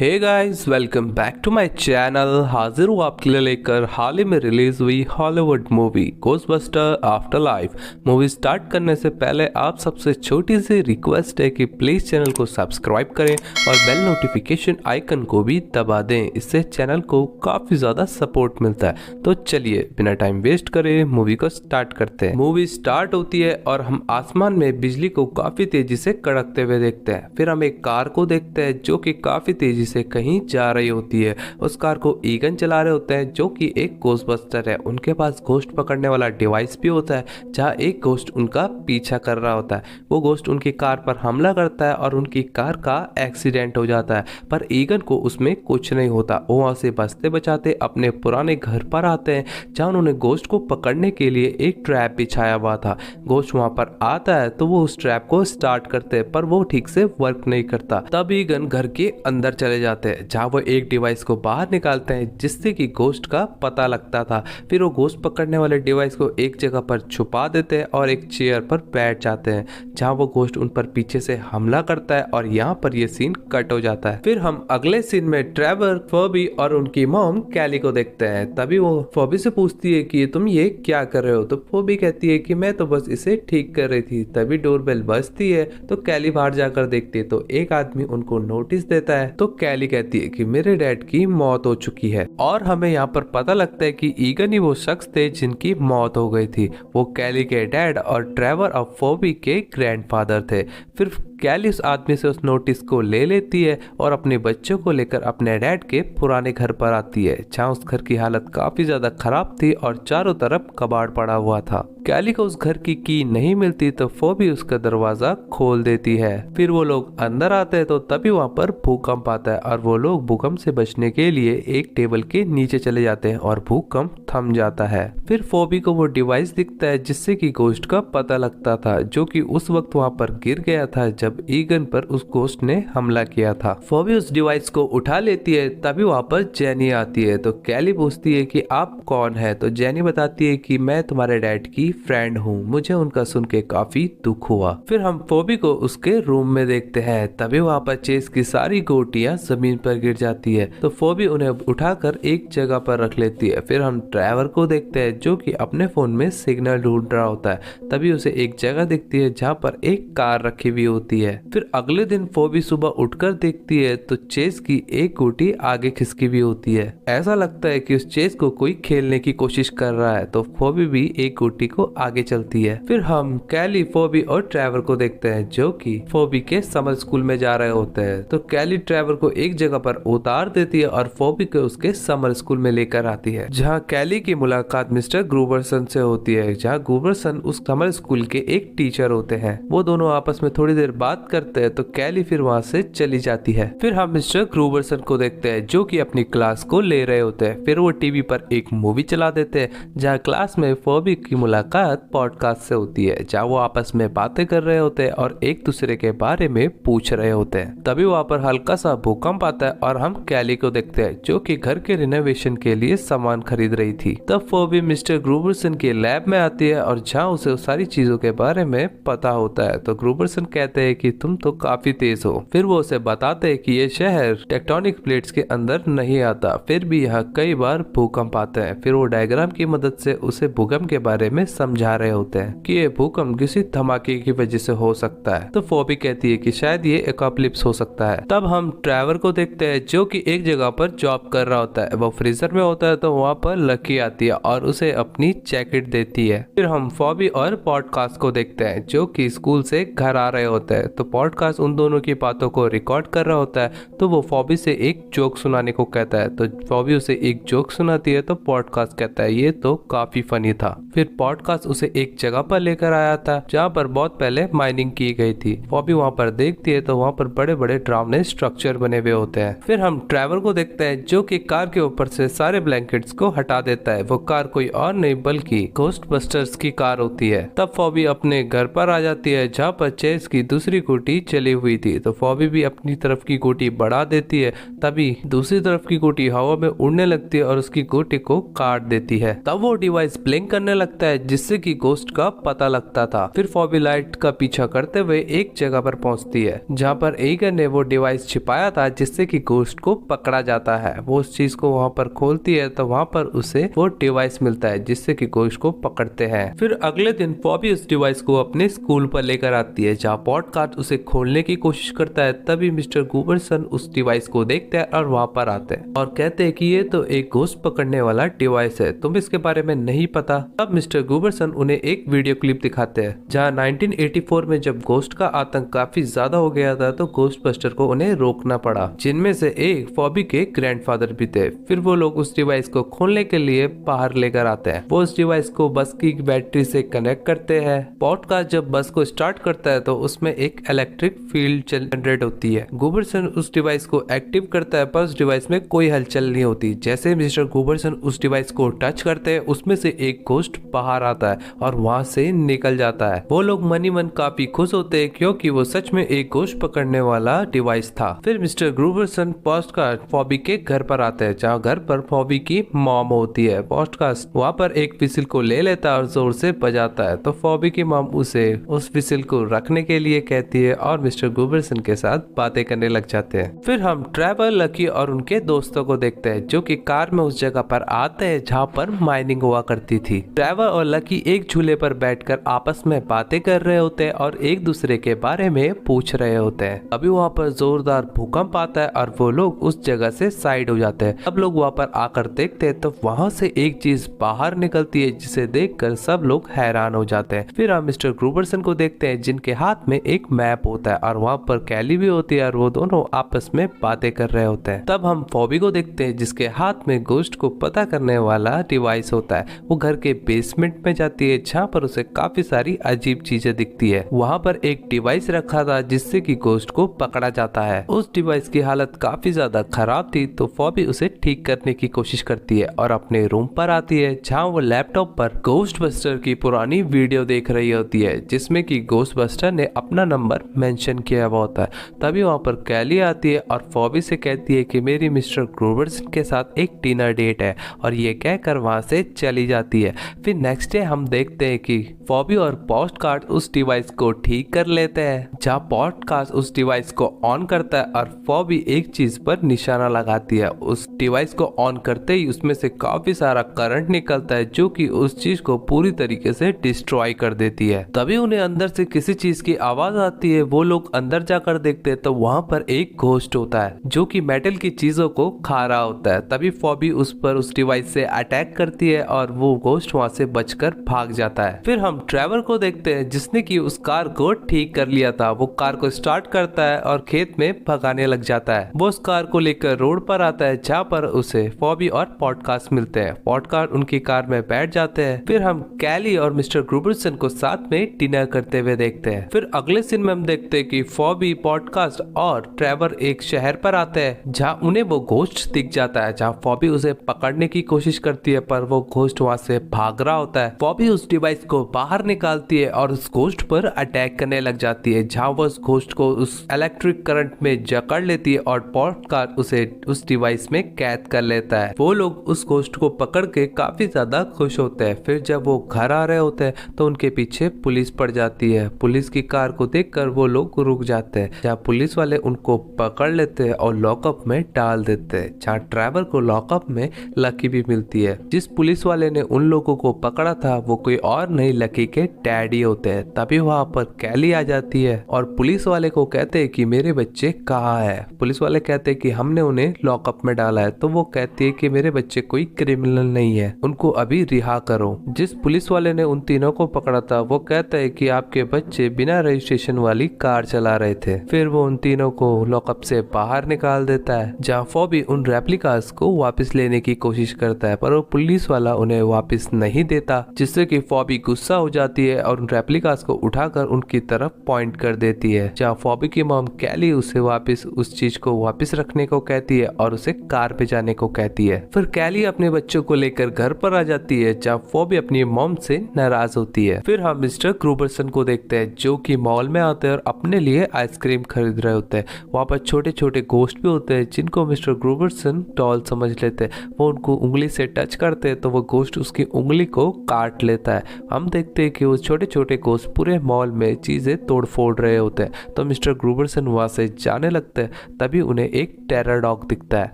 Hey guys, welcome back to my channel. हाजिर हूँ आपके लिए लेकर हाल ही में रिलीज हुई Hollywood movie Ghostbuster Afterlife. Movie start करने से पहले आप सबसे छोटी सी रिक्वेस्ट है कि प्लीज चैनल को सब्सक्राइब करें और बेल नोटिफिकेशन आइकन को भी दबा दें। इससे चैनल को काफी ज्यादा सपोर्ट मिलता है। तो चलिए बिना टाइम वेस्ट करे मूवी को स्टार्ट करते हैं। मूवी स्टार्ट होती है और हम आसमान में बिजली को काफी तेजी से कड़कते हुए देखते हैं। फिर हम एक कार को देखते हैं जो कि काफी तेजी से कहीं जा रही होती है। उस कार को ईगन चला रहे होते हैं जो कि एक घोस्टबस्टर है। उनके पास घोस्ट पकड़ने वाला डिवाइस भी होता है जहाँ एक घोस्ट उनका पीछा कर रहा होता है। वो घोस्ट उनकी कार पर हमला करता है और उनकी कार का एक्सीडेंट हो जाता है, पर ईगन को उसमें कुछ नहीं होता। वो वहां से बचते बचाते अपने पुराने घर पर आते हैं जहाँ उन्होंने घोस्ट को पकड़ने के लिए एक ट्रैप बिछाया हुआ था। घोस्ट वहां पर आता है तो वो उस ट्रैप को स्टार्ट करते हैं पर वो ठीक से वर्क नहीं करता। तब ईगन घर के अंदर चले जाते हैं जहाँ वो एक डिवाइस को बाहर निकालते हैं जिससे कि घोस्ट का पता लगता था। फिर वो घोस्ट पकड़ने वाले डिवाइस को एक जगह पर छुपा देते हैं और एक चेयर पर बैठ जाते हैं जहाँ वो घोस्ट उन पर पीछे से हमला करता है और यहाँ पर ये सीन कट हो जाता है। फिर हम अगले सीन में ट्रेवर, फोबी और उनकी मॉम कैली को देखते हैं। तभी वो फोबी से पूछती है कि तुम ये क्या कर रहे हो, तो फोबी कहती है कि मैं तो बस इसे ठीक कर रही थी। तभी डोरबेल बजती है तो कैली बाहर जाकर देखती है तो एक आदमी उनको नोटिस देता है। तो कैली कहती है कि मेरे डैड की मौत हो चुकी है और हमें यहाँ पर पता लगता है कि ईगन ही वो शख्स थे जिनकी मौत हो गई थी। वो कैली के डैड और ट्रेवर और फोबी के ग्रैंडफादर थे। फिर कैली उस आदमी से उस नोटिस को ले लेती है और अपने बच्चों को लेकर अपने डैड के पुराने घर पर आती है जहाँ उस घर की हालत काफी ज्यादा खराब थी और चारों तरफ कबाड़ पड़ा हुआ था। कैली को उस घर की नहीं मिलती तो फोबी उसका दरवाजा खोल देती है। फिर वो लोग अंदर आते हैं तो तभी वहाँ पर भूकंप आता है और वो लोग भूकंप से बचने के लिए एक टेबल के नीचे चले जाते हैं और भूकंप थम जाता है। फिर फोबी को वो डिवाइस दिखता है जिससे कि घोस्ट का पता लगता था जो कि उस वक्त वहाँ पर गिर गया था जब ईगन पर उस घोस्ट ने हमला किया था। फोबी उस डिवाइस को उठा लेती है। तभी वहाँ पर जेनी आती है तो कैली पूछती है कि आप कौन है, तो जेनी बताती है कि मैं तुम्हारे डैड की फ्रेंड हूँ, मुझे उनका सुन के काफी दुख हुआ। फिर हम फोबी को उसके रूम में देखते हैं। तभी वहाँ पर चेस की सारी गोटियां जमीन पर गिर जाती है तो फोबी उन्हें उठाकर एक जगह पर रख लेती है। फिर हम ड्राइवर को देखते हैं जो कि अपने फोन में सिग्नल ढूंढ रहा होता है। तभी उसे एक जगह दिखती है जहाँ पर एक कार रखी हुई होती है। फिर अगले दिन फोबी सुबह उठकर देखती है तो चेस की एक गोटी आगे खिसकी हुई होती है। ऐसा लगता है कि उस चेस को कोई खेलने की कोशिश कर रहा है तो फोबी भी एक गोटी को आगे चलती है। फिर हम कैली, फोबी और ट्रेवर को देखते हैं जो कि फोबी के समर स्कूल में जा रहे होते हैं। तो कैली ट्रेवर को एक जगह पर उतार देती है और फोबी को उसके समर स्कूल में लेकर आती है जहाँ कैली की मुलाकात मिस्टर ग्रूबरसन से होती है जहाँ ग्रूबरसन उस समर स्कूल के एक टीचर होते हैं। वो दोनों आपस में थोड़ी देर बात करते हैं तो कैली फिर वहाँ से चली जाती है। फिर हम मिस्टर ग्रूबरसन को देखते हैं जो कि अपनी क्लास को ले रहे होते हैं। फिर वो टीवी पर एक मूवी चला देते हैं जहाँ क्लास में फोबी की मुलाकात पॉडकास्ट से होती है जहाँ वो आपस में बातें कर रहे होते हैं और एक दूसरे के बारे में पूछ रहे होते हैं। तभी वहाँ पर हल्का सा भूकंप आता है और हम कैली को देखते हैं जो कि घर के रिनोवेशन के लिए सामान खरीद रही थी। तब फोबी मिस्टर ग्रूबरसन के लैब में आती है और जहाँ उसे सारी चीजों के बारे में पता होता है तो ग्रूबरसन कहते हैं कि तुम तो काफी तेज हो। फिर वो उसे बताते हैं कि ये शहर टेक्टोनिक प्लेट्स के अंदर नहीं आता, फिर भी यहाँ कई बार भूकंप आते हैं। फिर वो डायग्राम की मदद से उसे भूकंप के बारे में समझा रहे होते हैं कि ये भूकंप किसी धमाके की वजह से हो सकता है। तो फोबी कहती है कि शायद ये एपोकलिप्स हो सकता है। तब हम ट्रेवर को देखते हैं जो कि एक जगह पर जॉब कर रहा होता है। वो फ्रीजर में होता है तो वहाँ पर लकी आती है और उसे अपनी जैकेट देती है। फिर हम फोबी और पॉडकास्ट को देखते हैं जो कि स्कूल से घर आ रहे होते हैं। तो पॉडकास्ट उन दोनों की बातों को रिकॉर्ड कर रहा होता है तो वो फोबी से एक जोक सुनाने को कहता है। तो फोबी उसे एक जोक सुनाती है तो पॉडकास्ट कहता है ये तो काफी फनी था। फिर पॉडकास्ट उसे एक जगह पर लेकर आया था जहाँ पर बहुत पहले माइनिंग की गई थी। फोबी वहाँ पर देखती है तो वहाँ पर बड़े बड़े डरावने स्ट्रक्चर बने हुए होते हैं। फिर हम ट्रेवर को देखते हैं जो कि कार के ऊपर से सारे ब्लैंकेट्स को हटा देता है। वो कार कोई और नहीं बल्कि घोस्टबस्टर्स की कार होती है। तब फोबी अपने घर पर आ जाती है जहाँ पर चेस की दूसरी गोटी चली हुई थी। तो फोबी भी अपनी तरफ की गोटी बढ़ा देती है। तभी दूसरी तरफ की गोटी हवा में उड़ने लगती है और उसकी गोटी को काट देती है। तब वो डिवाइस ब्लिंक करने लगता है जिससे कि घोस्ट का पता लगता था। फिर फोबी लाइट का पीछा करते हुए एक जगह पर पहुंचती है जहां पर ईगन ने वो डिवाइस छिपाया था जिससे कि गोस्ट को पकड़ा जाता है। वो उस चीज को वहाँ पर खोलती है तो वहाँ पर उसे वो डिवाइस मिलता है जिससे कि गोस्ट को पकड़ते हैं। फिर अगले दिन फॉबी उस डिवाइस को अपने स्कूल पर लेकर आती है जहाँ पॉडकास्ट उसे खोलने की कोशिश करता है। तभी मिस्टर गूबरसन उस डिवाइस को देखते हैं और वहाँ पर आते हैं और कहते हैं कि ये तो एक गोस्ट पकड़ने वाला डिवाइस है, तुम्हें इसके बारे में नहीं पता। तब मिस्टर गूबरसन उन्हें एक वीडियो क्लिप दिखाते हैं जहाँ 1984 में जब गोस्ट का आतंक काफी ज्यादा हो गया था तो गोस्ट बस्टर को उन्हें रोकना पड़ा, जिनमें से एक फॉबी के ग्रैंडफादर भी थे। फिर वो लोग उस डिवाइस को खोलने के लिए बाहर लेकर आते हैं। वो उस डिवाइस को बस की बैटरी से कनेक्ट करते हैं। पॉडकास्ट जब बस को स्टार्ट करता है तो उसमें एक इलेक्ट्रिक फील्ड जनरेट होती है। गूबरसन उस डिवाइस को एक्टिव करता है पर उस डिवाइस में कोई हलचल नहीं होती। जैसे मिस्टर गूबरसन उस डिवाइस को टच करते हैं उसमें से एक गोस्ट बाहर आता है और वहां से निकल जाता है। वो लोग मनी मन काफी खुश होते हैं क्योंकि वो सच में एक गोस्ट पकड़ने वाला डिवाइस था। फिर मिस्टर गूबरसन पॉडकास्ट फॉबी के घर पर आते हैं जहाँ घर पर फॉबी की मॉम होती है। पॉडकास्ट वहाँ पर एक विसिल को ले लेता है और जोर से बजाता है तो फॉबी की मॉम उसे उस विसिल को रखने के लिए कहती है और मिस्टर गूबरसन के साथ बातें करने लग जाते हैं। फिर हम ट्रेवर, लकी और उनके दोस्तों को देखते हैं जो कि कार में उस जगह पर आते हैं जहाँ पर माइनिंग हुआ करती थी। ट्रेवर और लकी एक झूले पर बैठकर आपस में बातें कर रहे होते हैं और एक दूसरे के बारे में पूछ रहे होते हैं। अभी वहाँ पर जोरदार भूकंप आता है और वो लोग उस जगह से साइड हो जाते हैं। अब लोग वहाँ पर आकर देखते हैं तो वहाँ से एक चीज बाहर निकलती है जिसे देखकर सब लोग हैरान हो जाते हैं। फिर हम मिस्टर गूबरसन को देखते हैं जिनके हाथ में एक मैप होता है और वहाँ पर कैली भी होती है और वो दोनों आपस में बातें कर रहे होते हैं। तब हम फॉबी को देखते हैं जिसके हाथ में गोस्ट को पता करने वाला डिवाइस होता है। वो घर के बेसमेंट में जाती है जहाँ पर उसे काफी सारी अजीब चीजें दिखती है। वहाँ पर एक डिवाइस रखा था जिससे कि गोस्ट को पकड़ा जाता है। उस डिवाइस की हालत काफी ज्यादा खराब थी तो फॉबी उसे ठीक करने की कोशिश करती है और अपने रूम पर आती है जहाँ वो लैपटॉप पर गोस्ट बस्टर की पुरानी वीडियो देख रही होती है जिसमें कि गोस्ट बस्टर ने अपना नंबर मेंशन किया हुआ होता है। तभी वहाँ पर कैली आती है और फॉबी से कहती है कि मेरी मिस्टर गूबरसन के साथ एक डिनर डेट है और ये कहकर वहाँ से चली जाती है। फिर नेक्स्ट डे हम देखते हैं कि फॉबी और पॉडकास्ट उस डिवाइस को ठीक कर लेते हैं जहाँ पॉडकास्ट उस डिवाइस को ऑन करता है और फॉबी एक चीज पर निशाना लगाती है। उस डिवाइस को ऑन करते ही उसमें से काफी सारा करंट निकलता है जो कि उस चीज को पूरी तरीके से डिस्ट्रॉय कर देती है। तभी उन्हें अंदर से किसी चीज की आवाज आती है। वो लोग अंदर जाकर देखते हैं तो वहाँ पर एक घोस्ट होता है जो कि मेटल की चीजों को खा रहा होता है। तभी फॉबी उस पर उस डिवाइस से अटैक करती है और वो घोस्ट वहाँ से बचकर भाग जाता है। फिर हम ट्रेवर को देखते हैं जिसने कि उस कार को ठीक कर लिया था। वो कार को स्टार्ट करता है और खेत में भगाने लग जाता है। वो उस कार को लेकर रोड पर आता है जहाँ पर उसे फॉबी और पॉडकास्ट मिलते हैं। पॉडकास्ट उनकी कार में बैठ जाते हैं। फिर हम कैली और मिस्टर गूबरसन को साथ में डिनर करते हुए देखते हैं। फिर अगले सीन में हम देखते हैं कि फॉबी, पॉडकास्ट और ट्रेवर एक शहर पर आते हैं जहाँ उन्हें वो घोस्ट दिख जाता है जहाँ फॉबी उसे पकड़ने की कोशिश करती है पर वो घोस्ट वहाँ से भाग रहा होता है। फॉबी उस डिवाइस को बाहर निकालती है और उस घोस्ट पर अटैक करने लग जाती है जहाँ वो उस घोस्ट को उस इलेक्ट्रिक करंट में जकड़ लेती है और पॉडकास्ट उसे उस डिवाइस में कैद कर लेता है। वो लोग उस घोस्ट को पकड़ के काफी ज्यादा खुश होते हैं। फिर जब वो घर आ रहे होते हैं तो उनके पीछे पुलिस पड़ जाती है। पुलिस की कार को देखकर वो लोग रुक जाते हैं जहाँ पुलिस वाले उनको पकड़ लेते हैं और लॉकअप में डाल देते हैं जहाँ ट्रेवर को लॉकअप में लकी भी मिलती है। जिस पुलिस वाले ने उन लोगों को पकड़ा था वो कोई और नहीं लकी के डैडी होते हैं। तभी वहाँ पर कैली आ जाती है और पुलिस वाले को कहते हैं कि मेरे बच्चे कहाँ है। पुलिस वाले कहते हैं कि हमने उन्हें लॉकअप में डाला है। तो वो कहती है कि मेरे बच्चे कोई क्रिमिनल नहीं है, उनको अभी रिहा करो। जिस पुलिस वाले ने उन तीनों को पकड़ा था वो कहता है कि आपके बच्चे बिना रजिस्ट्रेशन वाली कार चला रहे थे। फिर वो उन तीनों को लॉकअप से बाहर निकाल देता है जहाँ फॉबी उन रेप्लिकास को वापस लेने की कोशिश करता है पर वो पुलिस वाला उन्हें वापस नहीं देता जिससे कि फॉबी गुस्सा हो जाती है और उन रेप्लिकास को उठाकर उनकी तरफ पॉइंट कर देती है जहाँ फॉबी की मॉम कैली उसे वापस उस चीज को वापस रखने को कहती है और उसे कार पे जाने को कहती है। फिर कैली अपने बच्चों को लेकर घर पर आ जाती है जहाँ फॉबी अपनी मॉम से नाराज होती है। फिर हम मिस्टर गूबरसन को देखते हैं जो कि मॉल में आते हैं और अपने लिए आइसक्रीम खरीद रहे होते हैं। वहाँ पर छोटे छोटे गोश्त भी होते हैं जिनको मिस्टर गूबरसन डॉल समझ लेते हैं। वो उनको उंगली से टच करते हैं तो वो गोश्त उसकी उंगली को काट लेता है। हम देखते हैं कि वो छोटे छोटे गोश्त पूरे मॉल में चीजें तोड़ फोड़ रहे होते हैं। तो मिस्टर गूबरसन वहाँ से जाने लगते हैं तभी उन्हें एक टेरर डॉग दिखता है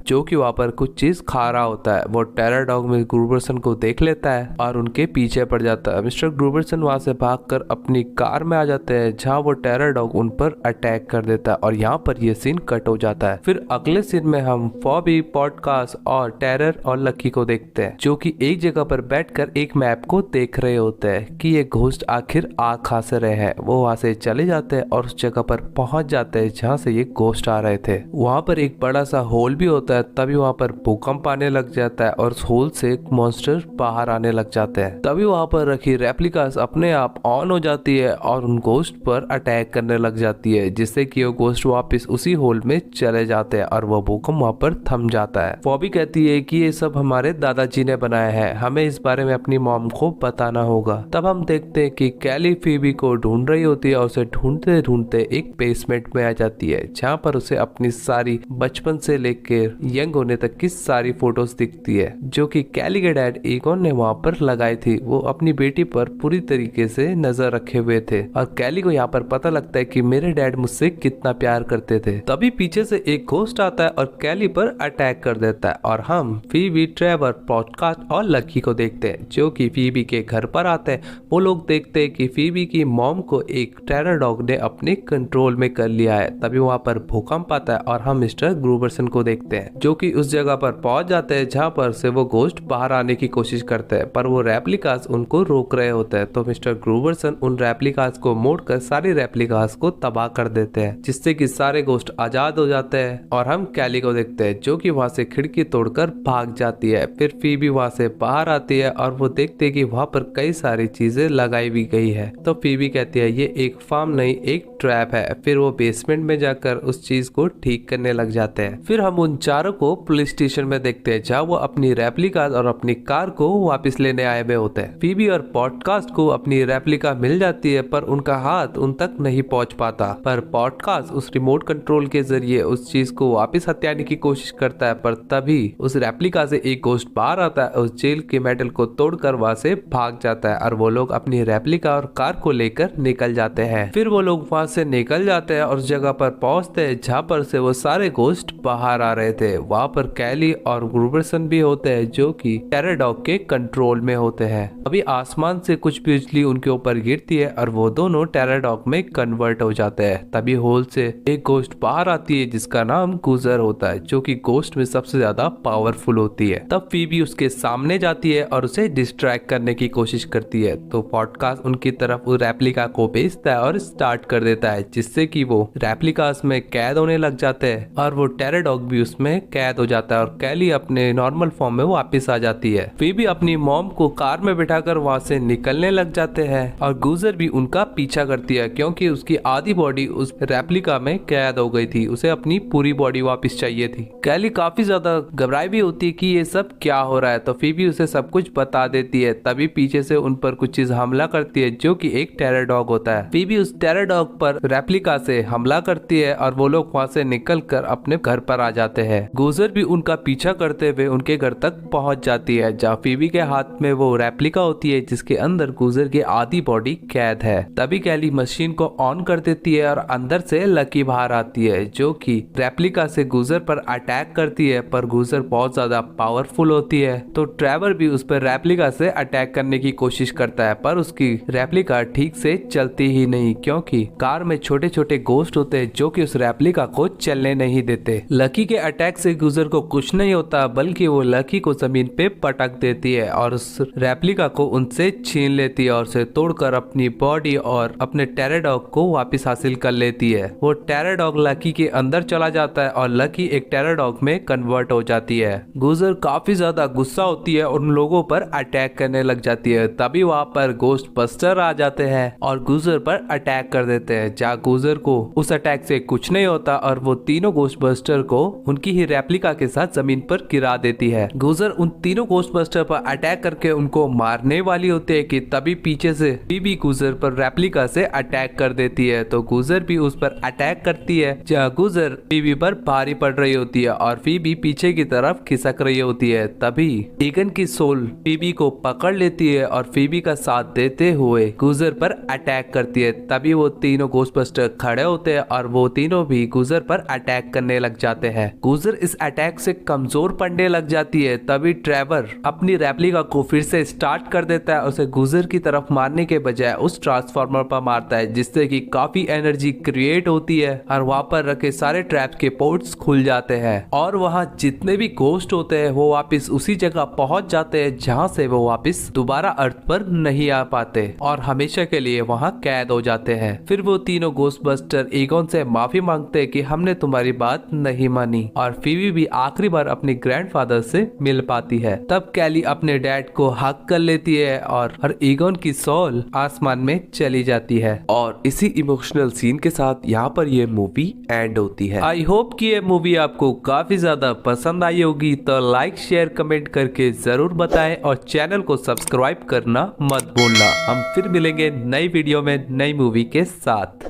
जो कि वहाँ पर कुछ चीज खा रहा होता है। वो टेरर डॉग में ग्रूबरसन को देख लेता है और उनके पीछे पड़ जाता है। मिस्टर ग्रूबरसन वहाँ से भागकर अपनी कार में आ जाते हैं जहाँ वो टेरर डॉग उन पर अटैक कर देता है और यहाँ पर ये सीन कट हो जाता है। फिर अगले सीन में हम फॉबी, पॉडकास्ट और टेरर और लकी को देखते हैं जो कि एक जगह पर बैठकर एक मैप को देख रहे होते हैं कि ये घोस्ट आखिर आ कहाँ से रहे हैं। वो वहाँ से चले जाते हैं और उस जगह पर पहुंच जाते हैं जहाँ से ये घोस्ट आ रहे थे। वहाँ पर एक बड़ा सा होल भी होता है, तभी वहाँ पर भूकंप आने लग जाता है और उस होल से मॉन्स्टर बाहर आने लग जाते हैं। तभी वहाँ पर रखी रेप्लिकास अपने आप ऑन हो जाती है और उन घोस्ट पर अटैक करने लग जाती है जिससे कि वो घोस्ट वापस उसी होल में चले जाते हैं और वो भूकंप वहाँ पर थम जाता है। फॉबी कहती है कि ये सब हमारे दादाजी ने बनाया है, हमें इस बारे में अपनी मॉम को बताना होगा। तब हम देखते हैं कि कैली फीबी को ढूंढ रही होती है और उसे ढूंढते ढूंढते एक बेसमेंट में आ जाती है जहाँ पर उसे अपनी सारी बचपन से लेकर यंग होने तक की सारी फोटोज दिखती है जो कि कैली के डैड ईगोन ने वहाँ पर लगाई थी। वो अपनी बेटी पर पूरी तरीके से नजर रखे हुए थे और कैली को यहाँ पर पता लगता है कि मेरे डैड मुझसे कितना प्यार करते थे। तभी पीछे से एक घोस्ट आता है और कैली पर अटैक कर देता है और हम फीबी, ट्रेवर, पॉडकास्ट और लकी को देखते हैं जो कि फीबी के घर पर आते हैं। वो लोग देखते हैं कि फीबी की मॉम को एक टेरर डॉग ने अपने कंट्रोल में कर लिया है। तभी वहाँ पर भूकंप आता है और हम मिस्टर ग्रूबरसन को देखते हैं जो कि उस जगह पर पहुंच जाते हैं जहाँ पर से वो घोस्ट बाहर आने की कोशिश करते हैं पर वो रेप्लिकास उनको रोक रहे होते हैं। तो मिस्टर ग्रूबरसन उन रेप्लिकास को मोड़कर सारी रेप्लिकास को तबाह कर देते हैं जिससे कि सारे घोस्ट आजाद हो जाते हैं और हम कैली को देखते हैं जो कि वहाँ से खिड़की तोड़कर भाग जाती है। फिर फीबी वहाँ से बाहर आती है और वो देखते हैं कि वहाँ पर कई सारी चीजें लगाई भी गई है। तो फीबी कहती है ये एक फार्म नहीं, एक ट्रैप है। फिर वो बेसमेंट में जाकर उस चीज को ठीक करने लग जाते हैं। फिर हम उन चारों को पुलिस स्टेशन में देखते हैं जहाँ वो अपनी रेप्लिका और अपनी कार को वापस लेने आए हुए होते हैं। फीबी और पॉडकास्ट को अपनी रेप्लिका मिल जाती है पर उनका हाथ उन तक नहीं पहुंच पाता। पर पॉडकास्ट उस रिमोट कंट्रोल के जरिए उस चीज को वापस हथियाने की कोशिश करता है पर तभी उस रेप्लिका से एक घोस्ट बाहर आता है, उस जेल के मेटल को तोड़कर वहां से भाग जाता है और वो लोग अपनी रेप्लिका और कार को लेकर निकल जाते हैं। फिर वो लोग वहां से निकल जाते हैं और उस जगह पर पहुंचते हैं जहाँ पर से वो सारे घोस्ट बाहर आ रहे थे। वहाँ पर कैली और ग्रूबरसन भी होते हैं जो कि टेरर डॉग के कंट्रोल में होते हैं। अभी आसमान से कुछ बिजली उनके ऊपर गिरती है और वो दोनों टेरर डॉग में कन्वर्ट हो जाते हैं। तभी होल से एक घोस्ट बाहर आती है जिसका नाम गुजर होता है जो कि घोस्ट में सबसे ज्यादा पावरफुल होती है। तब फीबी उसके सामने जाती है और उसे डिस्ट्रैक्ट करने की कोशिश करती है। तो पॉडकास्ट उनकी तरफ उस रेप्लिका को भेजता है और स्टार्ट कर देता है जिससे कि वो रेप्लिकास में कैद होने लग जाते हैं और वो टेरर डॉग भी उसमें कैद हो जाता है और कैली अपने नॉर्मल फॉर्म में वापस आ जाती है। फीबी अपनी मॉम को कार में बिठाकर वहाँ से निकलने लग जाते हैं और गुजर भी उनका पीछा करती है क्योंकि उसकी आधी बॉडी उस रेप्लिका में कैद हो गई थी, उसे अपनी पूरी बॉडी वापस चाहिए थी। कैली काफी ज्यादा घबराई भी होती है कि ये सब क्या हो रहा है तो फीबी उसे सब कुछ बता देती है। तभी पीछे से उन पर कुछ चीज हमला करती है जो कि एक टेरर डॉग होता है। फीबी उस टेरर डॉग पर रेप्लिका से हमला करती है और वो लोग वहाँ से निकलकर अपने घर पर आ जाते हैं। गुजर भी उनका पीछा करते हुए उनके घर तक पहुंच जाती है जहाँ फीबी के हाथ में वो रेप्लिका होती है जिसके अंदर गुजर की आधी बॉडी कैद है। तभी कैली मशीन को ऑन कर देती है और अंदर से लकी बाहर आती है जो कि रेप्लिका से गुजर पर अटैक करती है पर गुजर बहुत ज्यादा पावरफुल होती है। तो ट्रेवर भी उस पर रेप्लिका से अटैक करने की कोशिश करता है पर उसकी रेप्लिका ठीक से चलती ही नहीं क्योंकि कार में छोटे छोटे घोस्ट होते हैं जो कि उस रेप्लिका को चलने नहीं देते। लकी के अटैक से गुजर को कुछ नहीं होता बल्कि वो लकी को जमीन पे पटक देती है और उस रेप्लिका को उनसे छीन लेती है और उसे तोड़कर अपनी बॉडी और अपने टेरर डॉग को वापस हासिल कर लेती है। वो टेरर डॉग लकी के अंदर चला जाता है और लकी एक टेरर डॉग में कन्वर्ट हो जाती है। गुजर काफी ज्यादा गुस्सा होती है और उन लोगों पर अटैक करने लग जाती है। तभी वहाँ पर घोस्ट बस्टर आ जाते हैं और गुजर पर अटैक कर देते हैं जहाँ गुजर को उस अटैक से कुछ नहीं होता और वो तीनों घोस्ट बस्टर को उनकी ही रेप्लिका के साथ जमीन पर गिरा देती है। गुजर उन तीनों घोस्ट बस्टर पर अटैक करके उनको मारने वाली होती है कि तभी पीछे से फीबी गुजर पर रेप्लिका से अटैक कर देती है। तो गुजर भी उस पर अटैक करती है जहाँ गुजर फीबी पर भारी पड़ रही होती है और फीबी पीछे की तरफ खिसक रही होती है। तभी ईगन की सोल फीबी को पकड़ लेती है और फीबी का साथ देते हुए गुजर पर अटैक करती है। तभी वो तीनों घोस्टबस्टर खड़े होते हैं और वो तीनों भी गूजर पर अटैक करने लग जाते हैं। गूजर इस अटैक से कमजोर पड़ने लग जाती है। तभी ट्रेवर अपनी रेप्लिका को फिर से स्टार्ट कर देता है। उसे गूजर की तरफ मारने के बजाय उस ट्रांसफार्मर पर मारता है, जिससे कि काफी एनर्जी क्रिएट होती है और वहां पर रखे सारे ट्रैप के पोर्ट्स खुल जाते हैं और वहां जितने भी घोस्ट होते हैं वो वापस उसी जगह पहुंच जाते हैं जहां से वो वापस दोबारा अर्थ पर नहीं आ पाते और हमेशा के लिए वहां कैद हो जाते हैं। फिर वो तीनों घोस्टबस्टर ईगोन से माफी मांगते हैं कि हमने तुम्हारी बात नहीं मानी और फीवी भी आखिरी बार अपने ग्रैंडफादर से मिल पाती है। तब कैली अपने डैड को हक कर लेती है और ईगोन की सोल आसमान में चली जाती है और इसी इमोशनल सीन के साथ यहाँ पर ये मूवी एंड होती है। आई होप कि ये मूवी आपको काफी ज्यादा पसंद आई होगी, तो लाइक शेयर कमेंट करके जरूर बताएं और चैनल को सब्सक्राइब करना मत भूलना। हम फिर मिलेंगे नई वीडियो में नई मूवी के साथ।